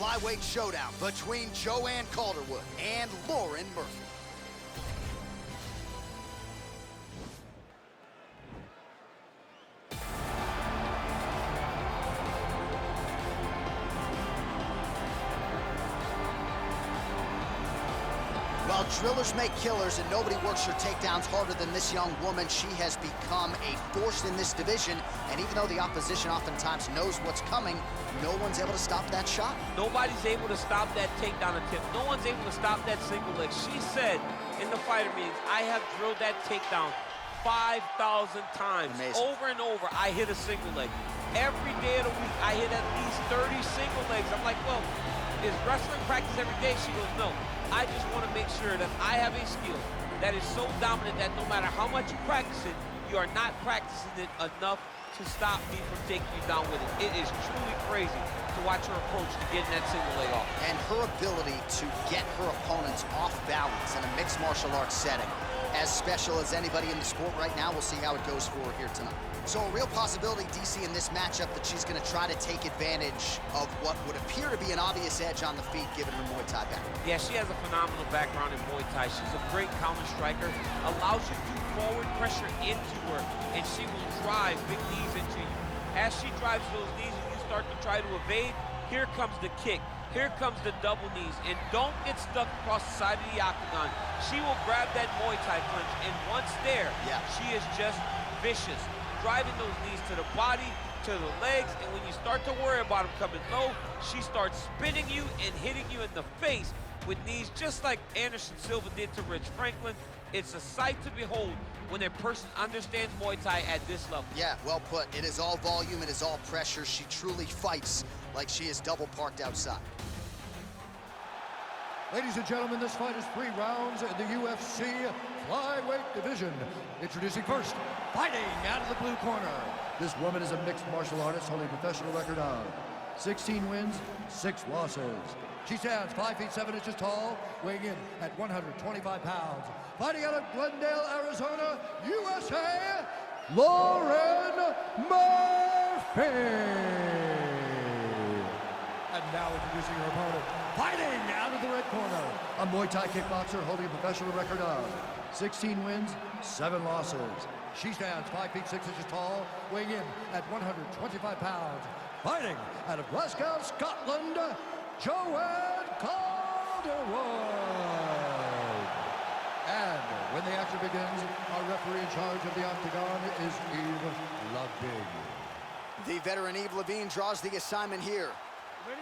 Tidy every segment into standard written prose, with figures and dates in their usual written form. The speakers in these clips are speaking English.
flyweight showdown between Joanne Calderwood and Lauren Murphy. While drillers make killers and nobody works her takedowns harder than this young woman, she has become a force in this division. And even though the opposition oftentimes knows what's coming, no one's able to stop that shot. Nobody's able to stop that takedown attempt. No one's able to stop that single leg. She said in the fighter meetings, I have drilled that takedown 5,000 times. Amazing. Over and over, I hit a single leg. Every day of the week, I hit at least 30 single legs. I'm like, well, is wrestling practice every day? She goes, no. I just want to make sure that I have a skill that is so dominant that no matter how much you practice it, you are not practicing it enough to stop me from taking you down with it. It is truly crazy to watch her approach to getting that single leg off. And her ability to get her opponents off balance in a mixed martial arts setting, as special as anybody in the sport right now. We'll see how it goes for her here tonight. So a real possibility, DC, in this matchup that she's going to try to take advantage of what would appear to be an obvious edge on the feet given her Muay Thai background. Yeah, she has a phenomenal background in Muay Thai. She's a great counter striker, allows you to forward pressure into her, and she will drive big knees into you. As she drives those knees and you start to try to evade, here comes the kick. Here comes the double knees, and don't get stuck across the side of the octagon. She will grab that Muay Thai clinch, and once there, she is just vicious. Driving those knees to the body, to the legs, and when you start to worry about them coming low, she starts spinning you and hitting you in the face with knees just like Anderson Silva did to Rich Franklin. It's a sight to behold when a person understands Muay Thai at this level. Yeah, well put. It is all volume, it is all pressure. She truly fights like she is double parked outside. Ladies and gentlemen, this fight is 3 rounds in the UFC flyweight division. Introducing first, fighting out of the blue corner. This woman is a mixed martial artist holding a professional record of 16 wins, 6 losses. She stands 5 feet 7 inches tall, weighing in at 125 pounds. Fighting out of Glendale, Arizona, USA, Lauren Murphy. And now introducing her opponent, fighting out of the red corner, a Muay Thai kickboxer holding a professional record of 16 wins, 7 losses. She stands 5 feet 6 inches tall, weighing in at 125 pounds. Fighting out of Glasgow, Scotland, Joanne Calderwood. And when the action begins, our referee in charge of the octagon is Eve Levine. The veteran Eve Levine draws the assignment here. Ready?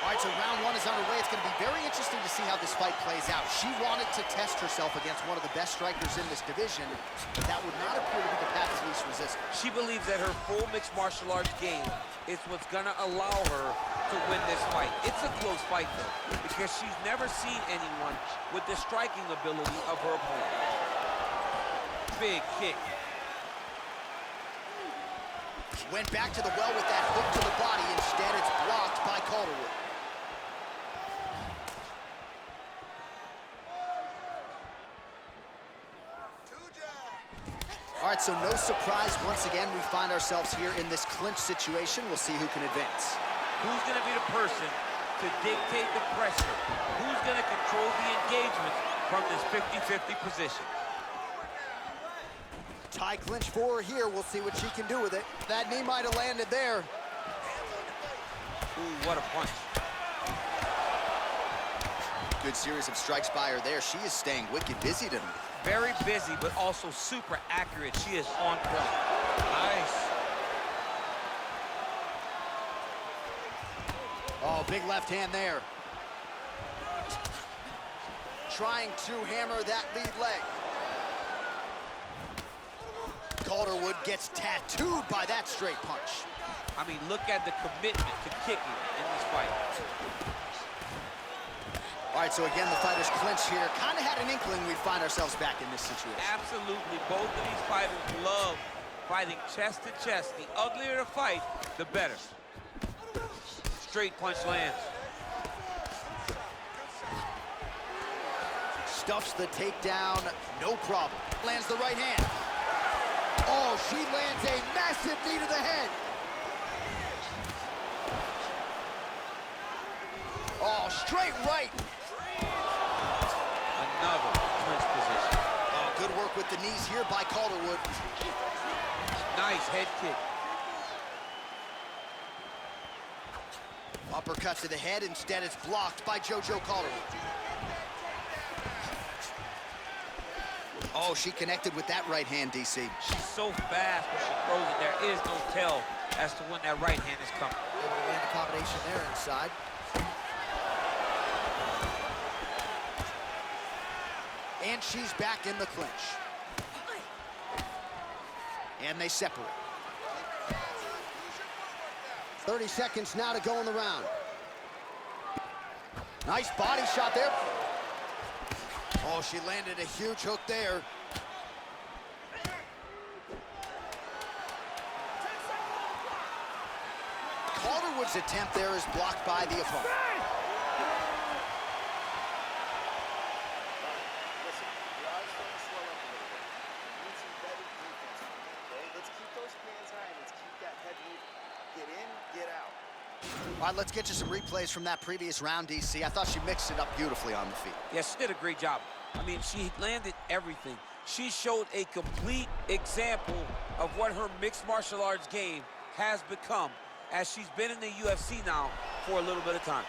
All right, so round 1 is underway. It's going to be very interesting to see how this fight plays out. She wanted to test herself against one of the best strikers in this division, but that would not appear to be the path of least resistance. She believes that her full mixed martial arts game is what's gonna allow her to win this fight. It's a close fight though, because she's never seen anyone with the striking ability of her opponent. Big kick. Went back to the well with that hook to the body. Instead, it's blocked by Calderwood. All right, so no surprise. Once again, we find ourselves here in this clinch situation. We'll see who can advance. Who's gonna be the person to dictate the pressure? Who's gonna control the engagement from this 50-50 position? Tie clinch for her here. We'll see what she can do with it. That knee might have landed there. Ooh, what a punch. Good series of strikes by her there. She is staying wicked busy tonight. Very busy, but also super accurate. She is on point. Nice. Oh, big left hand there. Trying to hammer that lead leg. Calderwood gets tattooed by that straight punch. I mean, look at the commitment to kicking in this fight. All right, so again, the fighters clinch here. Kind of had an inkling we'd find ourselves back in this situation. Absolutely. Both of these fighters love fighting chest to chest. The uglier the fight, the better. Straight punch lands. Stuffs the takedown, no problem. Lands the right hand. Oh, she lands a massive knee to the head. Oh, straight right. Another clinch position. Oh, good work with the knees here by Calderwood. Nice head kick. Uppercut to the head, instead it's blocked by JoJo Calderwood. Oh, she connected with that right hand, DC. She's so fast when she throws it, there is no tell as to when that right hand is coming. Able to land a combination there inside. And she's back in the clinch. And they separate. 30 seconds now to go in the round. Nice body shot there. Oh, she landed a huge hook there. Calderwood's attempt there is blocked by the opponent. All right, let's get you some replays from that previous round, DC. I thought she mixed it up beautifully on the feet. Yes, she did a great job. I mean, she landed everything. She showed a complete example of what her mixed martial arts game has become, as she's been in the UFC now for a little bit of time.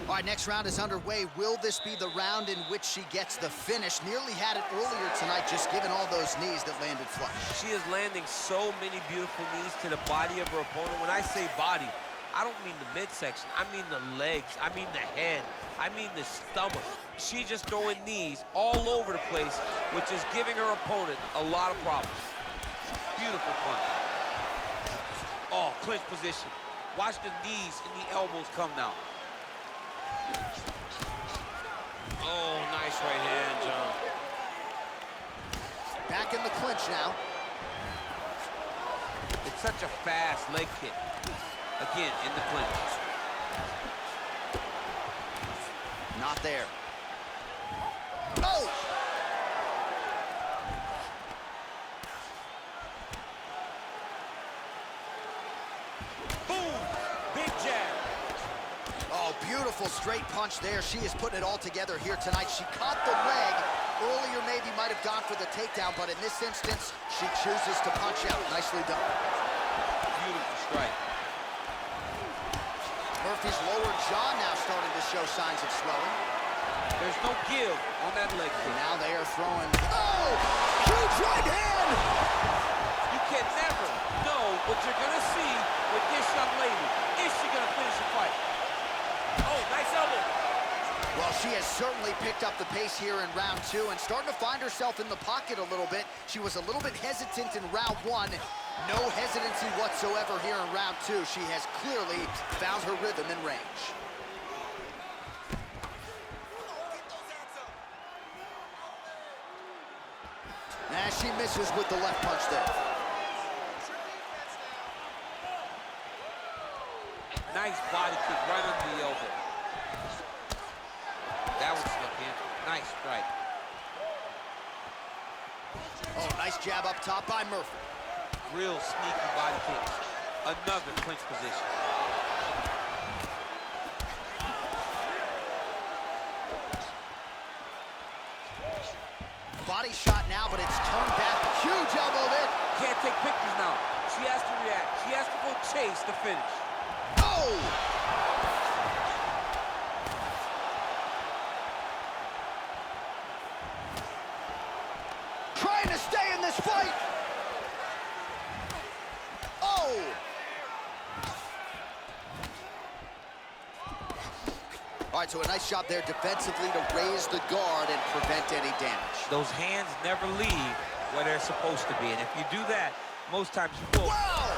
All right, next round is underway. Will this be the round in which she gets the finish? Nearly had it earlier tonight, just given all those knees that landed flush. She is landing so many beautiful knees to the body of her opponent. When I say body, I don't mean the midsection. I mean the legs. I mean the head. I mean the stomach. She's just throwing knees all over the place, which is giving her opponent a lot of problems. Beautiful punch. Oh, clinch position. Watch the knees and the elbows come now. Oh, nice right hand jump. Back in the clinch now. It's such a fast leg kick. Again, in the clinch. Not there. Oh! Boom! Big jab. Oh, beautiful straight punch there. She is putting it all together here tonight. She caught the leg. Earlier maybe might have gone for the takedown, but in this instance, she chooses to punch out. Nicely done. Beautiful strike. Murphy's lower jaw now starting to show signs of swelling. There's no give on that leg kick. Now they are throwing. Oh! Huge right hand! You can never know what you're going to see with this young lady. Is she going to finish the fight? Oh, nice elbow. Well, she has certainly picked up the pace here in round two and starting to find herself in the pocket a little bit. She was a little bit hesitant in round one. No hesitancy whatsoever here in round two. She has clearly found her rhythm and range. And she misses with the left punch there. Nice body kick right under the elbow. That was slick in. Nice strike. Oh, nice jab up top by Murphy. Real sneaky body kick. Another clinch position. Body shot now, but it's turned back. Huge elbow there. Can't take pictures now. She has to react. She has to go chase the finish. Oh! Trying to stay in this fight. Oh! All right, so a nice job there defensively to raise the guard and prevent any damage. Those hands never leave where they're supposed to be, and if you do that, most times you will. Wow!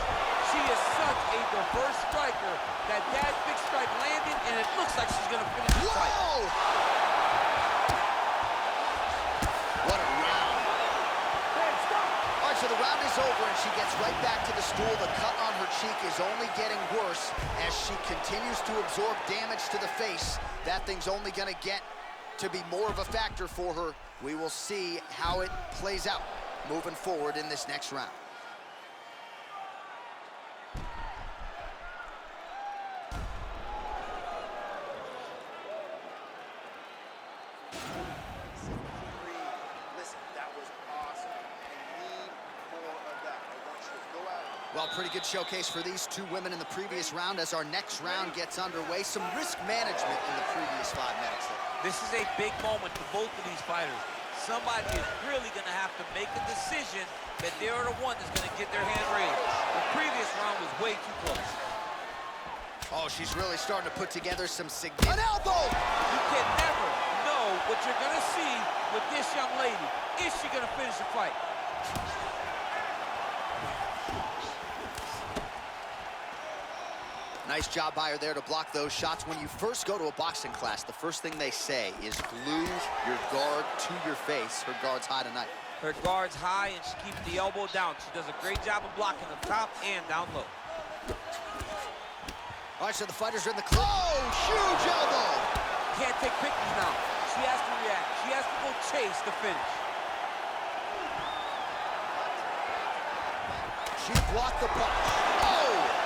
She is such a diverse striker that big strike landed, and it looks like she's gonna finish the fight. Whoa! What a round. All right, so the round is over, and she gets right back to the stool. The cut on her cheek is only getting worse as she continues to absorb damage to the face. That thing's only gonna get to be more of a factor for her. We will see how it plays out moving forward in this next round. Well, pretty good showcase for these two women in the previous round. As our next round gets underway, some risk management in the previous 5 minutes. This is a big moment for both of these fighters. Somebody is really going to have to make a decision that they're the one that's going to get their hand raised. The previous round was way too close. Oh, she's really starting to put together some significant... An elbow! You can never know what you're going to see with this young lady. Is she going to finish the fight? Nice job by her there to block those shots. When you first go to a boxing class, the first thing they say is glue your guard to your face. Her guard's high tonight. Her guard's high, and she keeps the elbow down. She does a great job of blocking up top and down low. All right, so the fighters are in the clinch. Oh, huge elbow! Can't take pictures now. She has to react. She has to go chase the finish. She blocked the punch. Oh!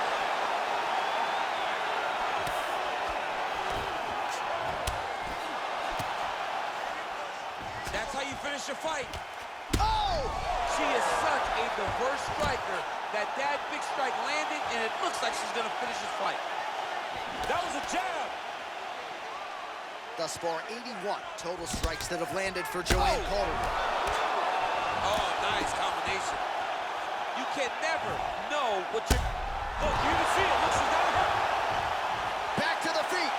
That's how you finish a fight. Oh! She is such a diverse striker that big strike landed, and it looks like she's gonna finish this fight. That was a jab. Thus far, 81 total strikes that have landed for Joanne Calderwood. Oh, nice combination. You can never know what you're... Oh, you can see it. Look, she's got her. Back to the feet.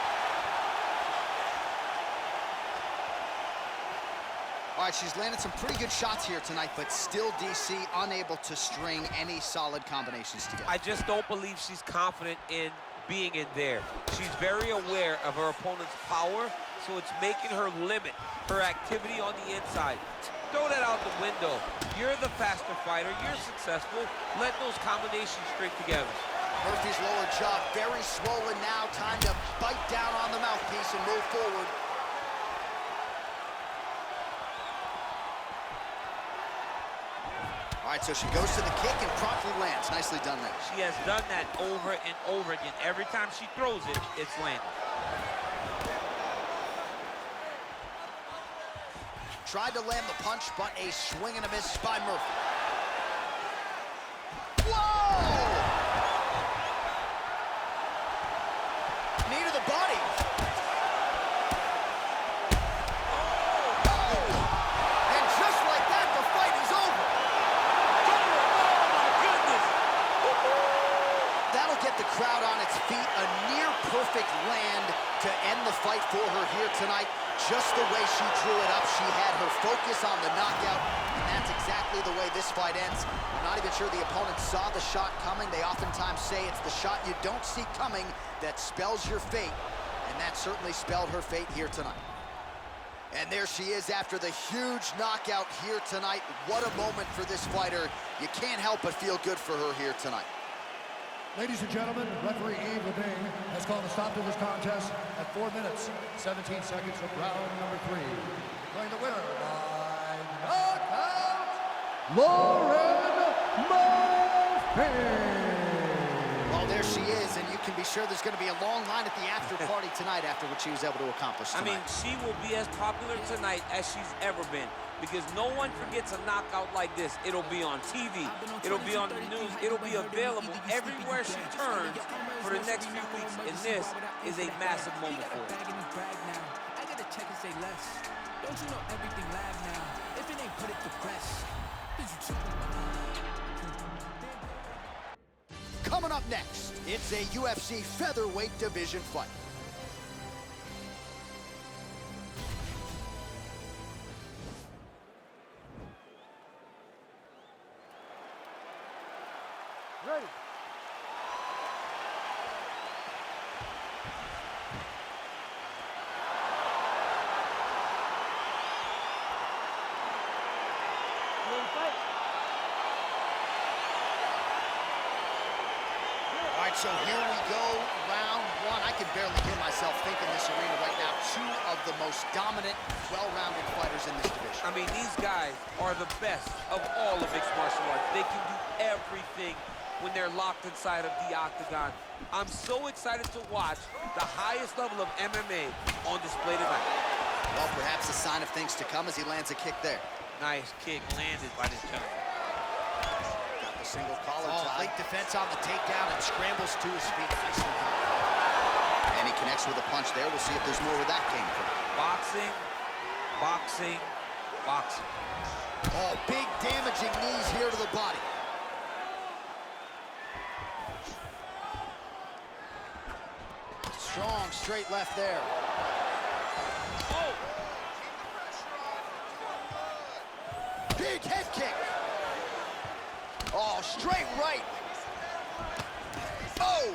All right, she's landed some pretty good shots here tonight, but still, DC, unable to string any solid combinations together. I just don't believe she's confident in being in there. She's very aware of her opponent's power, so it's making her limit her activity on the inside. Throw that out the window. You're the faster fighter. You're successful. Let those combinations string together. Murphy's lower jaw very swollen now. Time to bite down on the mouthpiece and move forward. All right, so she goes to the kick and promptly lands. Nicely done there. She has done that over and over again. Every time she throws it, it's landing. Tried to land the punch, but a swing and a miss by Murphy. Whoa! Knee to the body. Oh! And just like that, the fight is over. Oh, my goodness! That'll get the crowd on its feet. A near-perfect land to end the fight for her here tonight. Just the way she drew it up, she had her focus on the knockout, and that's exactly the way this fight ends. I'm not even sure the opponent saw the shot coming. They oftentimes say it's the shot you don't see coming that spells your fate, and that certainly spelled her fate here tonight. And there she is after the huge knockout here tonight. What a moment for this fighter. You can't help but feel good for her here tonight. Ladies and gentlemen, referee Yves Levine has called a stop to this contest at 4 minutes, 17 seconds of round number 3. Declaring the winner by knockout, Lauren Murphy. Well, there she is, and you can be sure there's going to be a long line at the after party tonight after what she was able to accomplish tonight. I mean, she will be as popular tonight as she's ever been, because no one forgets a knockout like this. It'll be on TV, it'll be on the news, it'll be available everywhere she turns for the next few weeks, and this is a massive moment for her. I gotta check and say less. Don't you know everything live now? If it ain't put it to press. Coming up next, it's a UFC featherweight division fight. Ready. All right, so here we go, round one. I can barely hear myself think in this arena right now. Two of the most dominant, well-rounded fighters in this division. I mean, these guys are the best of all of mixed martial arts. They can do everything when they're locked inside of the octagon. I'm so excited to watch the highest level of MMA on display tonight. Well, perhaps a sign of things to come as he lands a kick there. Nice kick landed by this gentleman. Got the single collar tie. Late defense on the takedown and scrambles to his feet. Nicely done. And he connects with a punch there. We'll see if there's more where that came from. Boxing, boxing, boxing. Oh, big damaging knees here to the body. Strong straight left there. Oh! Big head kick. Oh, straight right. Oh!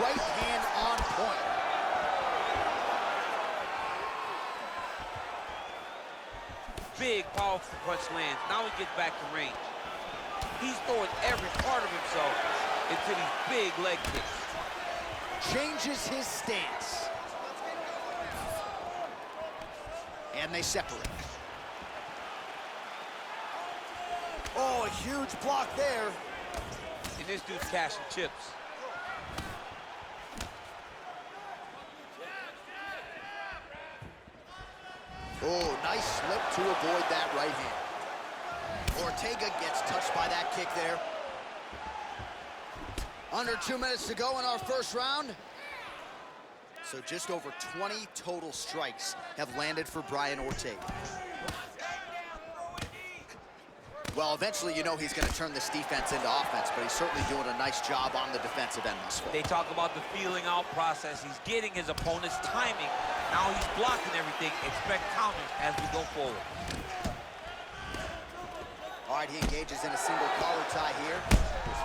Right hand on point. Big, powerful punch lands. Now he gets back to range. He's throwing every part of himself into these big leg kicks. Changes his stance. And they separate. Oh, a huge block there. And this dude's cashing chips. Oh, nice slip to avoid that right hand. Ortega gets touched by that kick there. Under 2 minutes to go in our first round. So just over 20 total strikes have landed for Brian Ortega. Well, eventually you know he's going to turn this defense into offense, but he's certainly doing a nice job on the defensive end thus far. They talk about the feeling out process. He's getting his opponent's timing. Now he's blocking everything. Expect counters as we go forward. All right, he engages in a single collar tie here.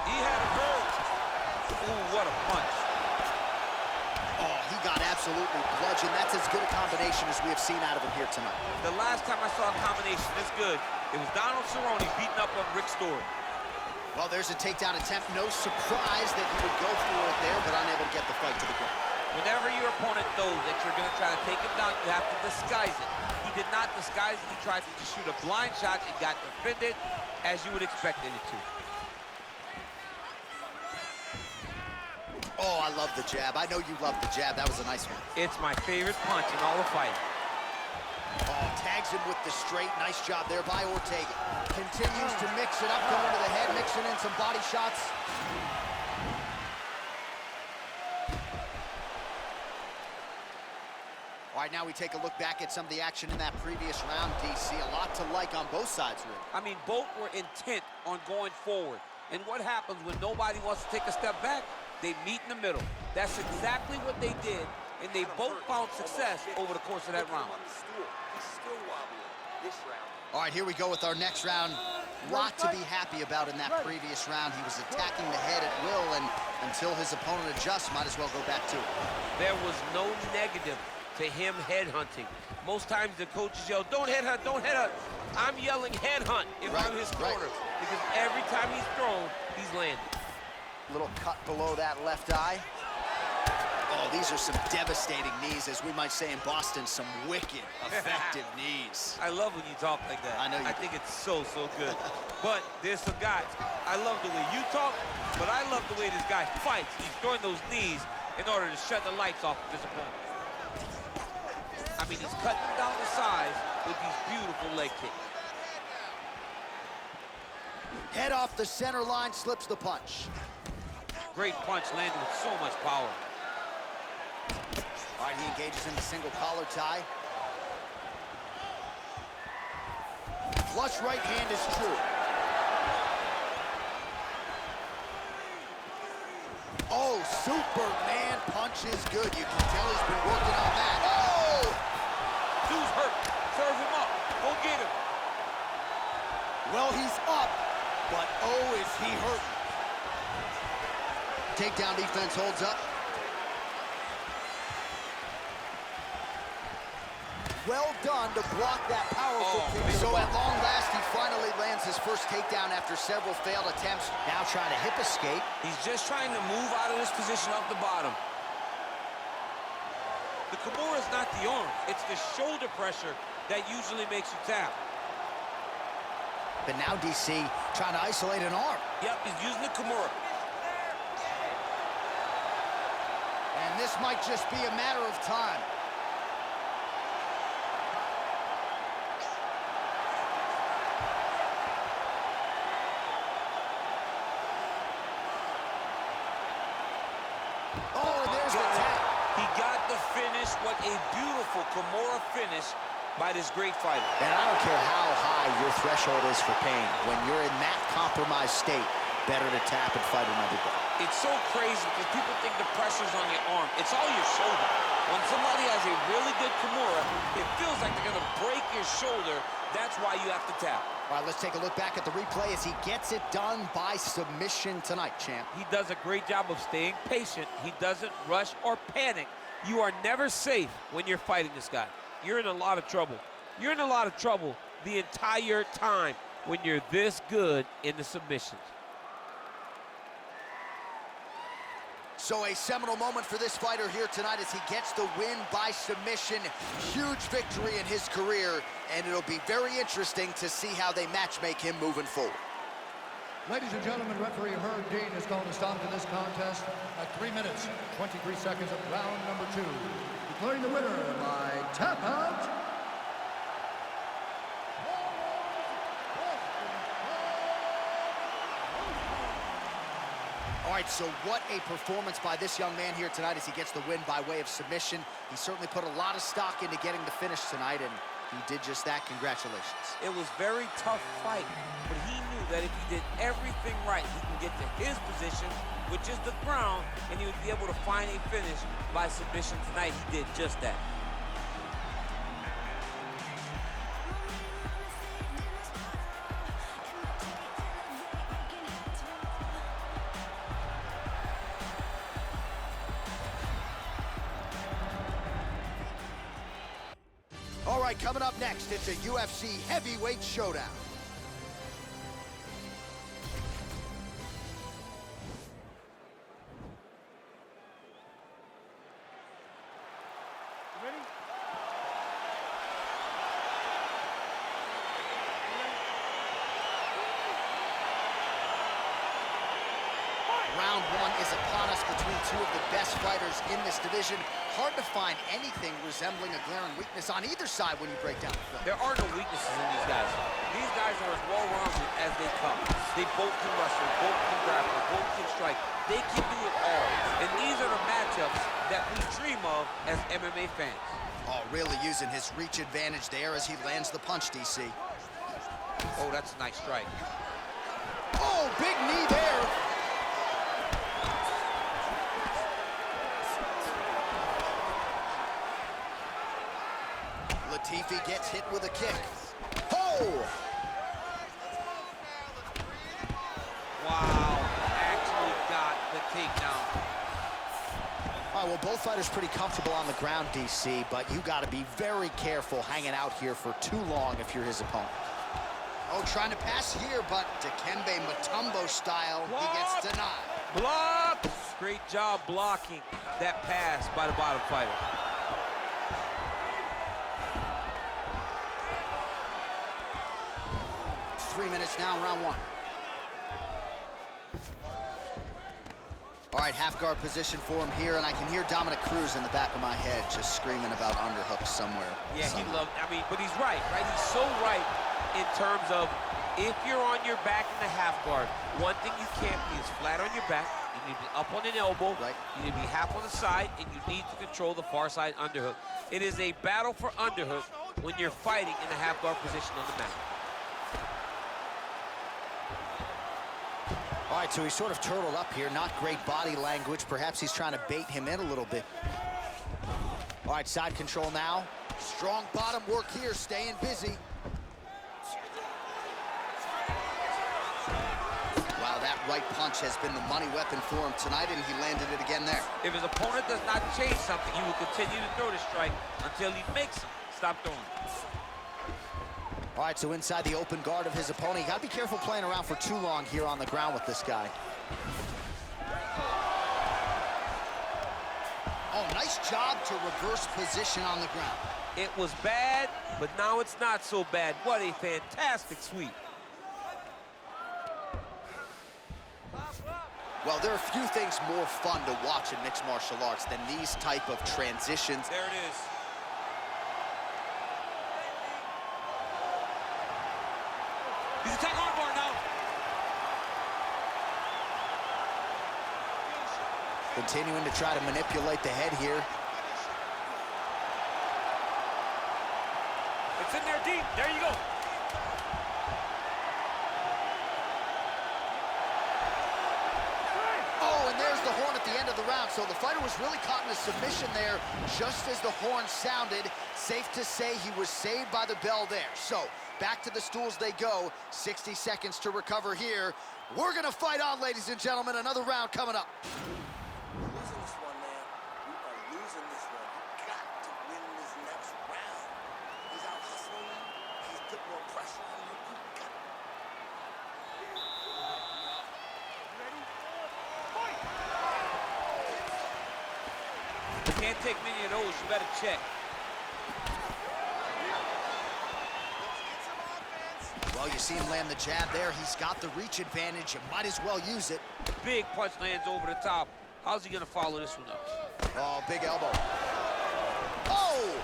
He had a hurt. Ooh, what a punch. Oh, he got absolutely bludgeoned. That's as good a combination as we have seen out of him here tonight. The last time I saw a combination this good, it was Donald Cerrone beating up on Rick Story. Well, there's a takedown attempt. No surprise that he would go for it there, but unable to get the fight to the ground. Whenever your opponent knows that you're going to try to take him down, you have to disguise it. He did not disguise it. He tried to just shoot a blind shot and got defended as you would expect it to. Oh, I love the jab. I know you love the jab. That was a nice one. It's my favorite punch in all the fight. Oh, tags him with the straight. Nice job there by Ortega. Continues to mix it up, going to the head, mixing in some body shots. All right, now we take a look back at some of the action in that previous round, DC. A lot to like on both sides, really. I mean, both were intent on going forward. And what happens when nobody wants to take a step back? They meet in the middle. That's exactly what they did, and they both found success over the course of that round. All right, here we go with our next round. Lot to be happy about in that previous round. He was attacking the head at will, and until his opponent adjusts, might as well go back to it. There was no negative to him headhunting. Most times the coaches yell, don't headhunt, don't headhunt. I'm yelling headhunt if I'm his corner, because every time he's thrown, he's landed. Little cut below that left eye. Oh, these are some devastating knees, as we might say in Boston, some wicked, effective knees. I love when you talk like that. I know you I think it's so good. But there's some guys, I love the way you talk, but I love the way this guy fights. He's throwing those knees in order to shut the lights off of his opponent. I mean, he's cutting down the size with these beautiful leg kicks. Head off the center line, slips the punch. Great punch landed with so much power. All right, he engages in the single collar tie. Flush right hand is true. Oh, Superman punch is good. You can tell he's been working on that. Oh! Dude's hurt. Serve him up. Go get him. Well, he's up, but oh, is he hurting. Takedown defense holds up. Well done to block that powerful kick. So at long last, he finally lands his first takedown after several failed attempts. Now trying to hip escape. He's just trying to move out of this position off the bottom. The Kimura is not the arm. It's the shoulder pressure that usually makes you tap. But now DC trying to isolate an arm. Yep, he's using the Kimura. And this might just be a matter of time. Oh, and there's the tap. He got the finish. What a beautiful Kimura finish by this great fighter. And I don't care how high your threshold is for pain. When you're in that compromised state, better to tap and fight another day. It's so crazy because people think the pressure's on your arm. It's all your shoulder. When somebody has a really good Kimura, it feels like they're going to break your shoulder. That's why you have to tap. All right, let's take a look back at the replay as he gets it done by submission tonight, champ. He does a great job of staying patient. He doesn't rush or panic. You are never safe when you're fighting this guy. You're in a lot of trouble. You're in a lot of trouble the entire time when you're this good in the submissions. So a seminal moment for this fighter here tonight as he gets the win by submission. Huge victory in his career, and it'll be very interesting to see how they matchmake him moving forward. Ladies and gentlemen, referee Herb Dean has called a stop to this contest at 3 minutes, 23 seconds of round number 2. Declaring the winner by tap out. All right, so what a performance by this young man here tonight as he gets the win by way of submission. He certainly put a lot of stock into getting the finish tonight, and he did just that. Congratulations. It was very tough fight, but he knew that if he did everything right, he can get to his position, which is the ground, and he would be able to find a finish by submission tonight. He did just that. All right, coming up next, it's a UFC heavyweight showdown. Round 1 is upon us between two of the best fighters in this division. Hard to find anything resembling a glaring weakness on either side when you break down the film. There are no weaknesses in these guys. These guys are as well-rounded as they come. They both can wrestle, both can grapple, both can strike. They can do it all. And these are the matchups that we dream of as MMA fans. Oh, really using his reach advantage there as he lands the punch, DC. Oh, that's a nice strike. Oh, big knee there. Latifi gets hit with a kick. Oh! Wow, actually got the takedown. All right, well, both fighters pretty comfortable on the ground, DC, but you got to be very careful hanging out here for too long if you're his opponent. Oh, trying to pass here, but Dikembe Mutombo style, he gets denied. Block! Great job blocking that pass by the bottom fighter. Three minutes now, round 1. All right, half guard position for him here, and I can hear Dominic Cruz in the back of my head just screaming about underhooks somewhere. Yeah, he loved, but he's right? He's so right in terms of if you're on your back in the half guard, one thing you can't be is flat on your back. You need to be up on an elbow. Right. You need to be half on the side, and you need to control the far side underhook. It is a battle for underhook when you're fighting in the half guard position on the mat. All right, so he's sort of turtled up here. Not great body language. Perhaps he's trying to bait him in a little bit. All right, side control now. Strong bottom work here, staying busy. Wow, that right punch has been the money weapon for him tonight, and he landed it again there. If his opponent does not change something, he will continue to throw the strike until he makes Stop throwing. All right, so inside the open guard of his opponent. You got to be careful playing around for too long here on the ground with this guy. Oh, nice job to reverse position on the ground. It was bad, but now it's not so bad. What a fantastic sweep. Well, there are few things more fun to watch in mixed martial arts than these type of transitions. There it is. He's attacking armbar now. Continuing to try to manipulate the head here. It's in there deep. There you go. Oh, and there's the horn at the end of the round. So the fighter was really caught in a submission there just as the horn sounded. Safe to say he was saved by the bell there. So back to the stools they go. 60 seconds to recover here. We're going to fight on, ladies and gentlemen. Another round coming up. Losing this one, man. We are losing this one. You got to win this next round. He's out hustling you. He's putting more pressure on you. You got it. You can't take many of those. You better check. Well, you see him land the jab there. He's got the reach advantage. You might as well use it. Big punch lands over the top. How's he gonna follow this one up? Oh, big elbow. Oh!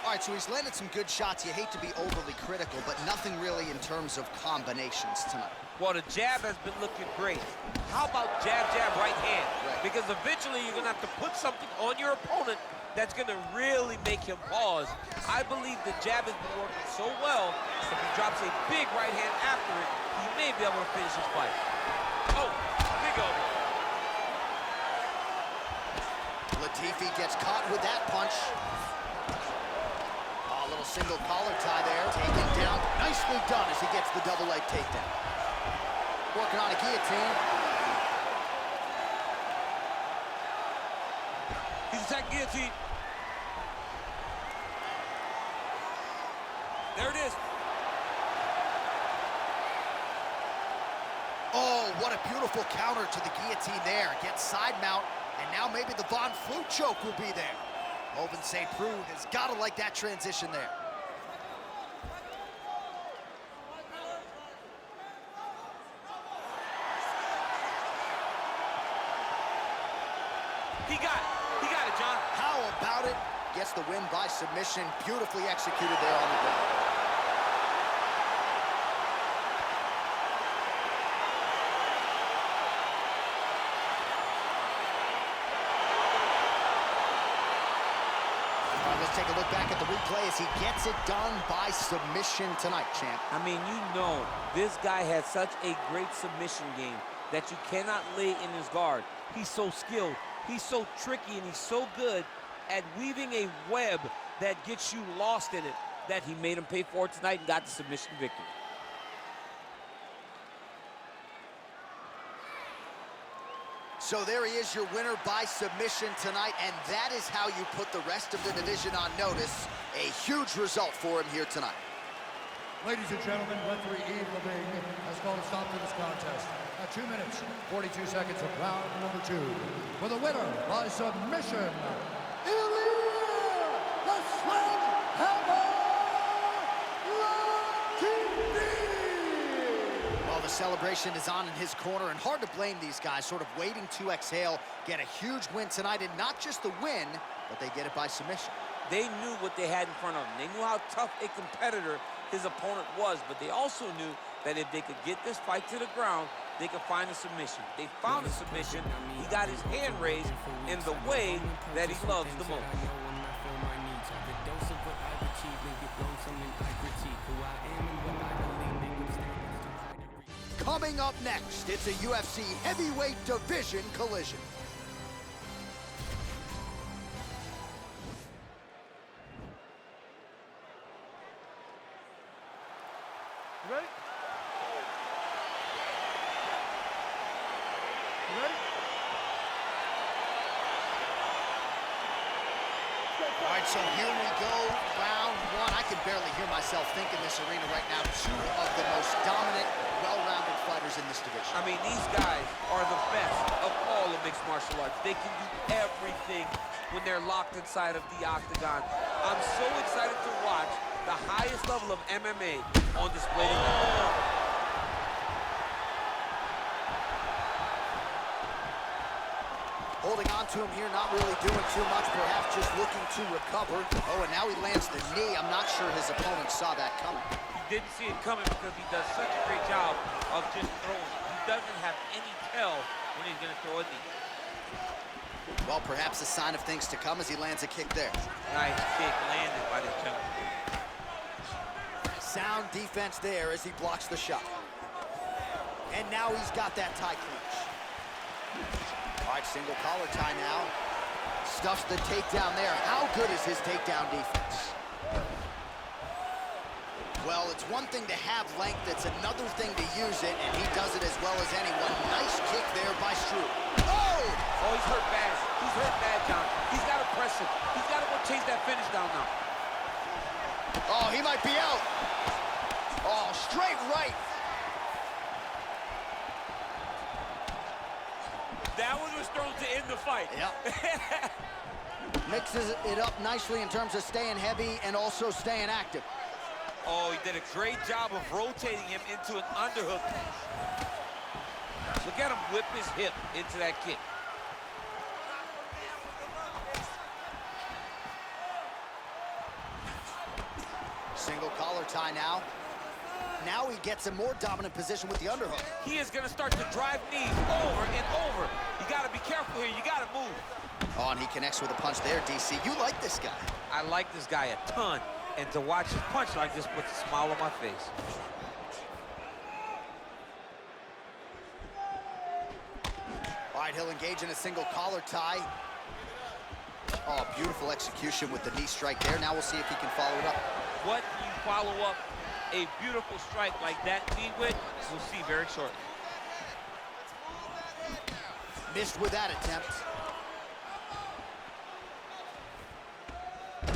All right, so he's landed some good shots. You hate to be overly critical, but nothing really in terms of combinations tonight. Well, the jab has been looking great. How about jab, jab, right hand? Right. Because eventually you're gonna have to put something on your opponent that's gonna really make him pause. I believe the jab has been working so well, if he drops a big right hand after it, he may be able to finish his fight. Oh, big elbow. Latifi gets caught with that punch. Oh, a little single collar tie there. Taken down. Nicely done as he gets the double leg takedown. Working on a guillotine. He's attacking guillotine. There it is. Oh, what a beautiful counter to the guillotine there. Gets side mount, and now maybe the Von Flue choke will be there. Oven St. Prude has got to like that transition there. He got it, John. How about it? Gets the win by submission. Beautifully executed there on the ground. All right, let's take a look back at the replay as he gets it done by submission tonight, champ. I mean, you know, this guy has such a great submission game that you cannot lay in his guard. He's so skilled, he's so tricky, and he's so good at weaving a web that gets you lost in it that he made him pay for it tonight and got the submission victory. So there he is, your winner by submission tonight, and that is how you put the rest of the division on notice. A huge result for him here tonight. Ladies and gentlemen, referee Yves Leving has called a stop to this contest at 2 minutes, 42 seconds of round number 2. For the winner by submission, the Sledgehammer Latifi! Well, the celebration is on in his corner, and hard to blame these guys, sort of waiting to exhale, get a huge win tonight, and not just the win, but they get it by submission. They knew what they had in front of them. They knew how tough a competitor his opponent was, but they also knew that if they could get this fight to the ground, they could find a submission. They found a submission. He got his hand raised in the way that he loves the most. Coming up next, it's a UFC heavyweight division collision. Ready? All right, so here we go, round one. I can barely hear myself think in this arena right now. Two of the most dominant, well-rounded fighters in this division. I mean, these guys are the best of all of mixed martial arts. They can do everything when they're locked inside of the octagon. I'm so excited to watch the highest level of MMA on display tonight. Holding on to him here, not really doing too much, perhaps just looking to recover. Oh, and now he lands the knee. I'm not sure his opponent saw that coming. He didn't see it coming because he does such a great job of just throwing. He doesn't have any tell when he's going to throw a knee. Well, perhaps a sign of things to come as he lands a kick there. Nice kick landed by the gentleman. Sound defense there as he blocks the shot. And now he's got that tie clinch. All right, single collar tie now. Stuffs the takedown there. How good is his takedown defense? Well, it's one thing to have length, it's another thing to use it, and he does it as well as anyone. Nice kick there by Struve. Oh! Oh, he's hurt bad. He's hurt bad, John. He's got to press him. He's got to go chase that finish down now. Oh, he might be out. Oh, straight right. That one was thrown to end the fight. Yep. Mixes it up nicely in terms of staying heavy and also staying active. Oh, he did a great job of rotating him into an underhook. Look at him whip his hip into that kick. Single collar tie now. Now he gets a more dominant position with the underhook. He is going to start to drive knees over and over. You got to be careful here. You got to move. Oh, and he connects with a punch there, DC. You like this guy. I like this guy a ton. And to watch his punch like this puts a smile on my face. All right, he'll engage in a single collar tie. Oh, beautiful execution with the knee strike there. Now we'll see if he can follow it up. What do you follow up a beautiful strike like that knee with? We'll see very shortly. Missed with that attempt.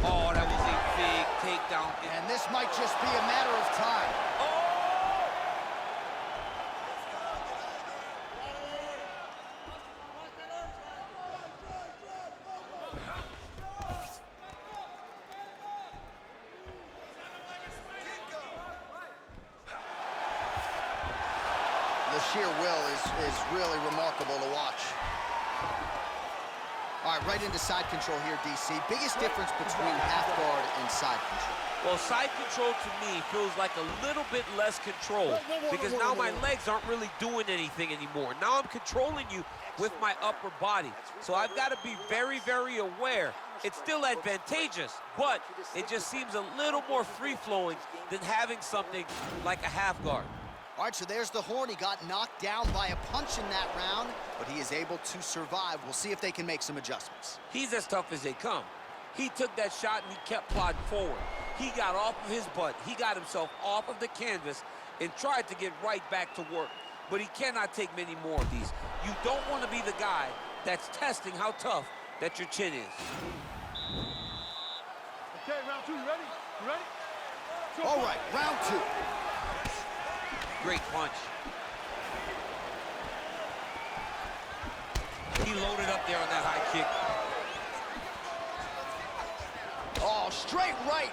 Oh, that was a big takedown. And this might just be a matter of time. The sheer will is really remarkable to watch. All right, right into side control here, DC. Biggest difference between half guard and side control. Well, side control to me feels like a little bit less control because now my legs aren't really doing anything anymore. Now I'm controlling you with my upper body. So I've got to be very, very aware. It's still advantageous, but it just seems a little more free-flowing than having something like a half guard. All right, so there's the horn. He got knocked down by a punch in that round, but he is able to survive. We'll see if they can make some adjustments. He's as tough as they come. He took that shot and he kept plodding forward. He got off of his butt. He got himself off of the canvas and tried to get right back to work. But he cannot take many more of these. You don't want to be the guy that's testing how tough that your chin is. Okay, round two, you ready? You ready? All right, round two. Great punch. He loaded up there on that high kick. Oh, straight right.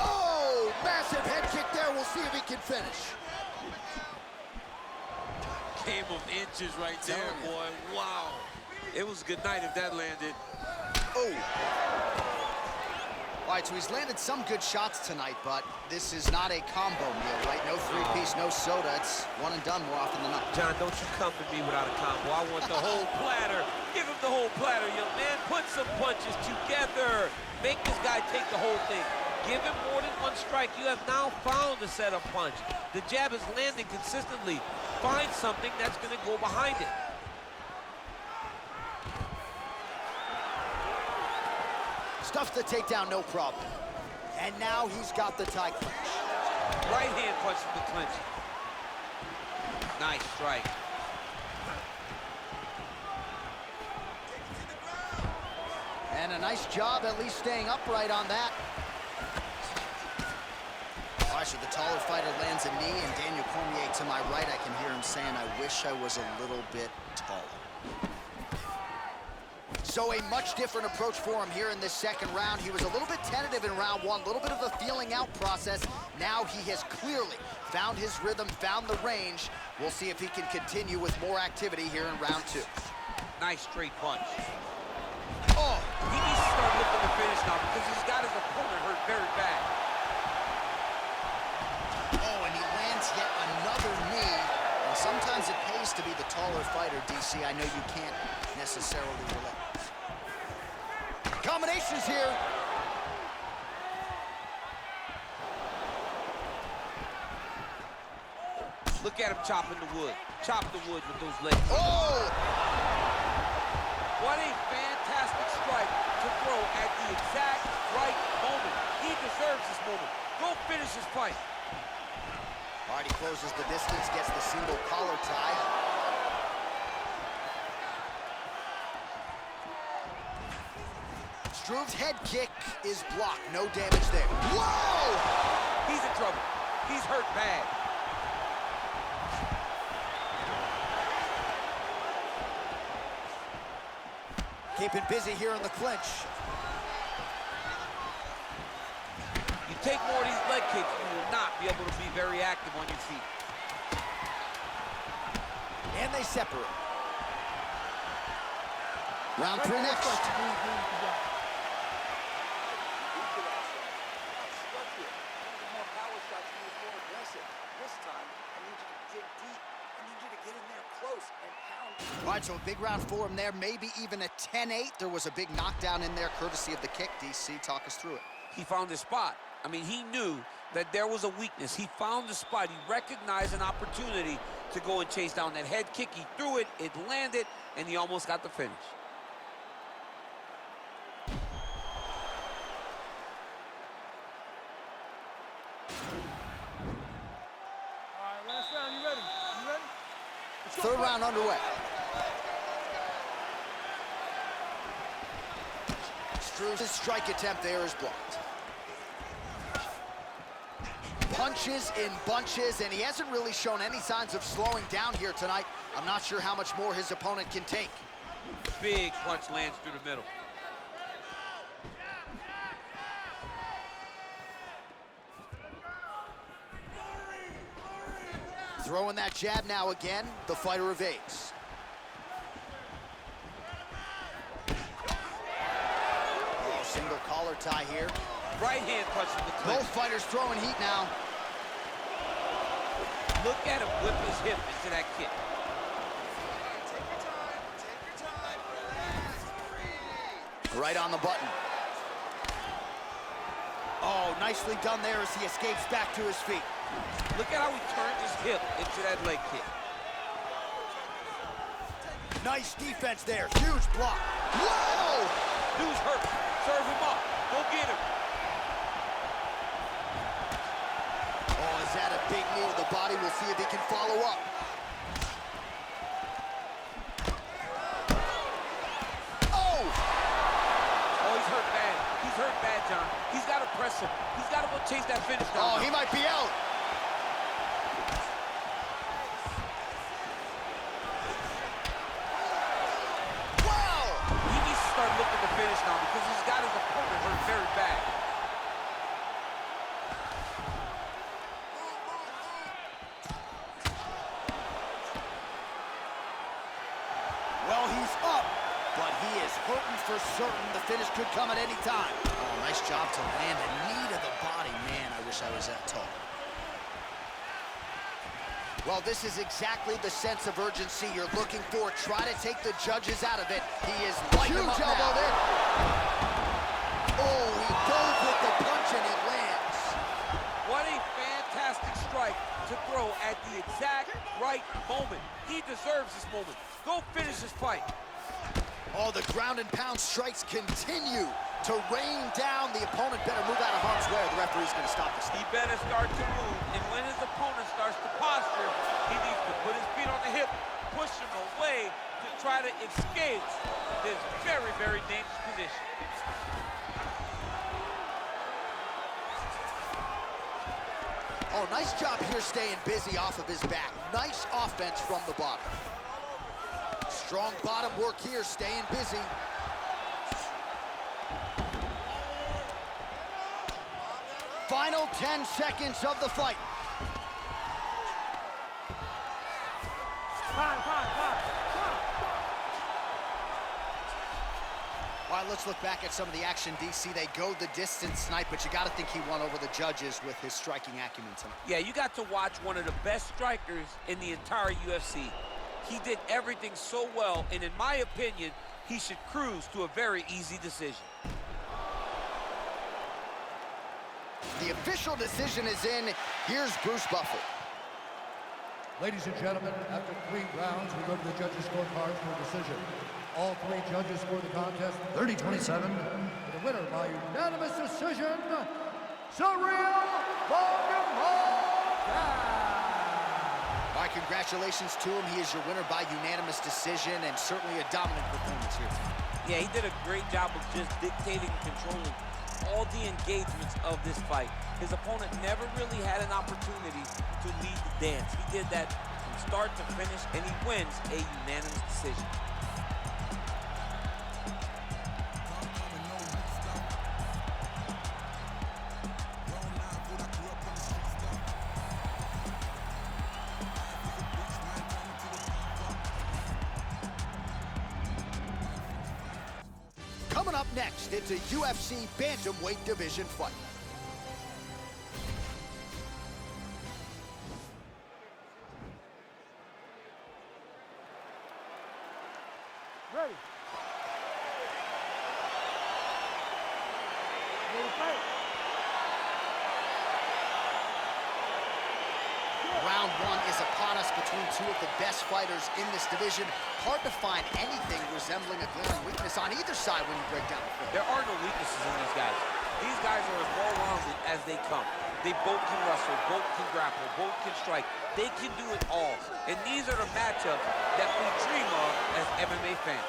Oh, massive head kick there. We'll see if he can finish. Game of inches right there, boy. Wow. It was a good night if that landed. Oh. All right, so he's landed some good shots tonight, but this is not a combo meal, right? No three-piece, no soda. It's one and done more often than not. John, don't you come to me without a combo. I want the whole platter. Give him the whole platter, young man. Put some punches together. Make this guy take the whole thing. Give him more than one strike. You have now found the setup punch. The jab is landing consistently. Find something that's going to go behind it. Stuffs the takedown, no problem. And now he's got the tie clinch. Right hand punch from the clinch. Nice strike. And a nice job at least staying upright on that. All right, so the taller fighter lands a knee, and Daniel Cormier to my right, I can hear him saying, I wish I was a little bit taller. So a much different approach for him here in this second round. He was a little bit tentative in round one, a little bit of a feeling out process. Now he has clearly found his rhythm, found the range. We'll see if he can continue with more activity here in round two. Nice straight punch. Oh! He needs to start looking to finish now because he's got his opponent hurt very bad. Oh, and he lands yet another knee. And sometimes it pays to be the taller fighter, DC. I know you can't necessarily relate. Combinations here. Look at him chopping the wood. Chop the wood with those legs. Oh! What a fantastic strike to throw at the exact right moment. He deserves this moment. Go finish his fight. All right, he closes the distance, gets the single collar tie. Struve's head kick is blocked. No damage there. Whoa! He's in trouble. He's hurt bad. Keeping busy here in the clinch. You take more of these leg kicks, you will not be able to be very active on your feet. And they separate. Round three next. All right, so a big round for him there, maybe even a 10-8. There was a big knockdown in there, courtesy of the kick. DC, talk us through it. He found his spot. I mean, he knew that there was a weakness. He found the spot. He recognized an opportunity to go and chase down that head kick. He threw it, it landed, and he almost got the finish. All right, last round. You ready? You ready? Let's go. Third round underway. Struve's strike attempt there is blocked. Punches in bunches, and he hasn't really shown any signs of slowing down here tonight. I'm not sure how much more his opponent can take. Big punch lands through the middle. Throwing that jab now again, the fighter evades. Oh, single collar tie here. Right hand punch in the clinch. Both fighters throwing heat now. Look at him whip his hip into that kick. Right on the button. Oh, nicely done there as he escapes back to his feet. Look at how he turned his hip into that leg kick. Nice defense there, huge block. Whoa! Dude's hurt. Serve him up. Go get him. Oh, is that a big knee to the body? We'll see if he can follow up. Oh! Oh, he's hurt bad. He's hurt bad, John. He's got to press him. He's got to go chase that finish down. Oh, he might be out. Wow! He needs to start looking to finish now because he's got his opponent hurt very bad. Well, he's up, but he is hurting for certain. The finish could come at any time. Oh, nice job to land a knee to the body. Man, I wish I was that tall. Well, this is exactly the sense of urgency you're looking for. Try to take the judges out of it. He is lighting him up now. There. Oh, he dove with the punch and he lands. What a fantastic strike to throw at the exact right moment. He deserves this moment. Go finish his fight. Oh, the ground and pound strikes continue to rain down. The opponent better move out of harm's way or the referee's going to stop this. He better start to move, and when his opponent starts to posture, he needs to put his feet on the hip, push him away to try to escape this very, very dangerous position. Oh, nice job here staying busy off of his back. Nice offense from the bottom. Strong bottom work here, staying busy. Final 10 seconds of the fight. All right, let's look back at some of the action, DC. They go the distance tonight, but you got to think he won over the judges with his striking acumen tonight. Yeah, you got to watch one of the best strikers in the entire UFC. He did everything so well, and in my opinion, he should cruise to a very easy decision. The official decision is in. Here's Bruce Buffer. Ladies and gentlemen, after 3 rounds, we go to the judges' scorecards for a decision. All 3 judges scored the contest 30-27. The winner by unanimous decision, Cyril Vaughn. All right, congratulations to him. He is your winner by unanimous decision, and certainly a dominant performance here tonight. Yeah, he did a great job of just dictating and controlling all the engagements of this fight. His opponent never really had an opportunity to lead the dance. He did that from start to finish, and he wins a unanimous decision. Coming up next, it's a UFC bantamweight division fight. Ready. Ready to fight. Round 1 is upon us between 2 of the best fighters in this division. Hard to find anything resembling a glaring weakness on either side when you break down the film. There are no weaknesses in these guys. These guys are as well-rounded as they come. They both can wrestle, both can grapple, both can strike. They can do it all. And these are the matchups that we dream of as MMA fans.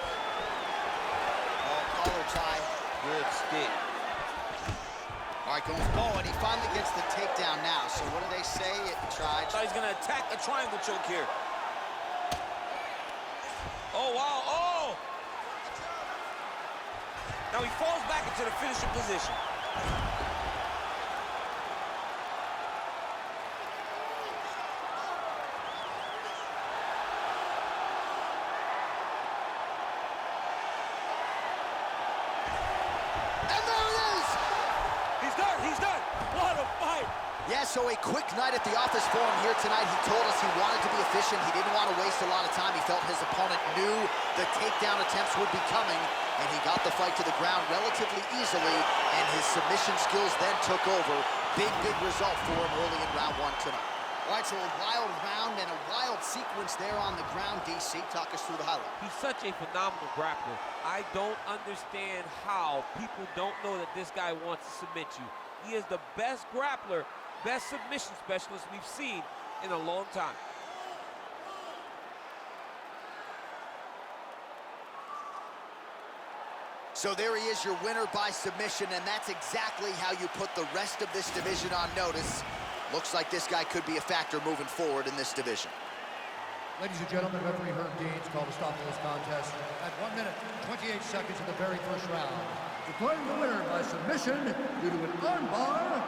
Oh, collar tie. Good stick. All right, and he finally gets the takedown now. So what do they say? It tried. So he's gonna attack a triangle choke here. Oh, wow, oh! Now he falls back into the finishing position. Yeah, so a quick night at the office for him here tonight. He told us he wanted to be efficient. He didn't want to waste a lot of time. He felt his opponent knew the takedown attempts would be coming, and he got the fight to the ground relatively easily, and his submission skills then took over. Big result for him early in round 1 tonight. All right, so a wild round and a wild sequence there on the ground. DC, talk us through the highlight. He's such a phenomenal grappler. I don't understand how people don't know that this guy wants to submit you. He is the best grappler, best submission specialist we've seen in a long time. So there he is, your winner by submission, and that's exactly how you put the rest of this division on notice. Looks like this guy could be a factor moving forward in this division. Ladies and gentlemen, referee Herb Deans called a stop to this contest at 1 minute, 28 seconds of the very first round. Declaring the winner by submission due to an armbar,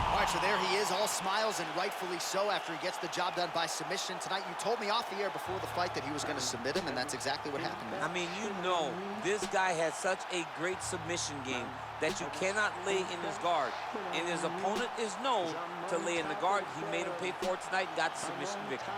All right, so there he is, all smiles, and rightfully so after he gets the job done by submission tonight. You told me off the air before the fight that he was going to submit him, and that's exactly what happened. I mean, you know, this guy has such a great submission game that you cannot lay in his guard. And his opponent is known to lay in the guard. He made him pay for it tonight and got the submission victory.